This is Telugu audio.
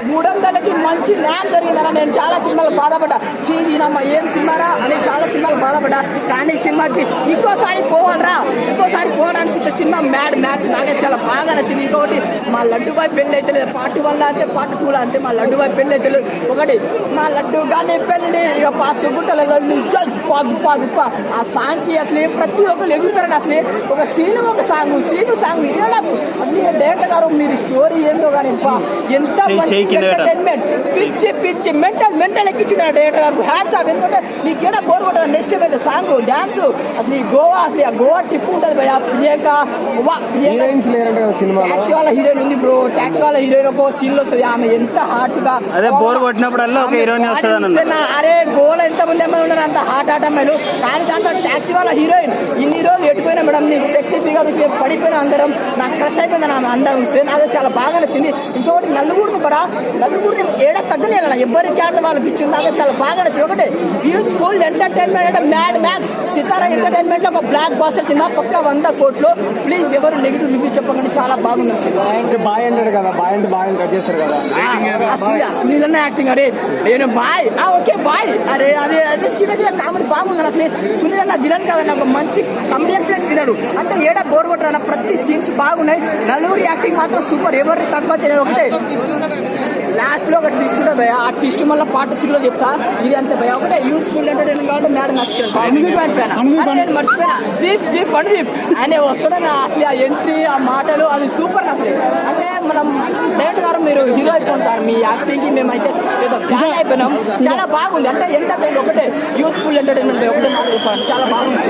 300కి మంచి న్యాయం జరిగిందని నేను చాలా సినిమాలు బాధపడ్డా. చీదీనమ్మ ఏం సినిమారా అని చాలా సినిమాలు బాధపడ్డా. కానీ సినిమాకి ఇంకోసారి పోవాలనిపించే సినిమా మ్యాడ్ మ్యాక్స్. నాకే చాలా బాగా నచ్చింది. ఇంకొకటి మా లడ్డుబాయ్ పెళ్ళి అయితే లేదు, పార్ట్ 1 అంతే, పార్ట్ 2 అంతే. మా లడ్డుబాయ్ పెళ్ళి అయితే లేదు. ఒకటి మా లడ్డు కానీ పెళ్ళి సుగుట్టలలో ఆ సాంగ్కి అసలు ప్రతి ఒక్కరు ఎగురుతారని అసలు ఒక సాంగ్ అసలు డైరెక్టర్ గారు మీరు స్టోరీ ఏందో కానీ ఎంత ఎంటర్టైన్మెంట్ పిచ్చి మెంటల్ ఎక్కించిన డైరెక్టర్ గారు హ్యాట్స్ ఆఫ్. ఎందుకంటే నీకేడా బోర్ కొట్టదు. నెక్స్ట్ అయితే సాంగ్ డాన్స్ అసలు ఈ గోవా ట్రిప్ ఉంటుంది భయ. ప్రియాంక ట్యాక్సీ వాళ్ళ హీరోయిన్ ఉంది బ్రో. ట్యాక్సీ వాళ్ళ హీరోయిన్ ఒక సీన్ లో వస్తుంది. ఆమె ఎంత హార్ట్ గా బోర్ కొట్టినప్పుడల్లా అరే గోవలో ఎంత మంది అమ్మాయి ఉన్నారు, అంత హార్ట్ అమ్మాయిలు. కానీ దాంట్లో ట్యాక్సీ వాళ్ళ హీరోయిన్ ఇన్ని రోజులు ఎట్టిపోయినా మేడం నీ సెక్సీ ఫిగర్ చూసి పడిపోయిన అందరం నాకు క్రష్ అయిపోయింది. ఆమె అందం చూస్తే నాకు చాలా బాగా నచ్చింది. ఇంకొకటి నలుగురిని ఏడా తగ్గనేలా ఎవరి క్యారెక్టర్ వాళ్ళకి ఇచ్చింది. నాకు చాలా బాగా నచ్చింది. ఒకటి యూత్ఫుల్ ఎంటర్టైన్మెంట్ అంటే మ్యాడ్ మ్యాక్స్. సితారా ఎంటర్టైన్మెంట్ లో ఒక బ్లాక్ బాస్టర్ సినిమా, పక్క 100 కోట్లు. ప్లీజ్ ఎవరు నెగిటివ్ రివ్యూ చెప్పకండి, చాలా బాగుంది. బాయ్ అంటాడు కదా, బాయ్ అంటే బాయ్ కట్ చేస్తారు కదా. సునీల్ అన్న యాక్టింగ్ అరే నేను బాయ్ ఓకే బాయ్ అరే అదే చిన్న కామెడీ బాగుంది. అసలు సునీల్ అన్న విలన్ కదా, నాకు మంచి కమెడియన్ ప్లేస్ వినడు అంటే ఏడా బోర్ కొట్టదు. ప్రతి సీన్స్ బాగున్నాయి. నలుగురి యాక్టింగ్ మాత్రం సూపర్, ఎవరు తక్కువ చేయలేదు. ఒకటే లాస్ట్ లో ఒక ట్విస్ట్ ఉంటుంది భయ. ఆ ట్విస్ట్ మళ్ళీ పార్ట్ 3 లో చెప్తా. ఇది అంతే భయ. ఒకటే యూత్ఫుల్ ఎంటర్టైన్మెంట్ కాబట్టి మేడం నచ్చుతాను. నేను మర్చిపోయినా దీప్ ఆయన వస్తాడని అసలు ఆ ఎంట్రీ, ఆ మాటలు అది సూపర్. అసలు అంటే మనం డైరెక్టర్ గారు మీరు హీరో అయిపోతారు, మీ యాక్టింగ్ కి మేమైతే ఏదో ఫ్యాన్ అయిపోయినాం. చాలా బాగుంది. అంటే ఎంటర్టైన్మెంట్ ఒకటే యూత్ఫుల్ ఎంటర్టైన్మెంట్ ఒకటే మాట చెప్పాలి, చాలా బాగుంది.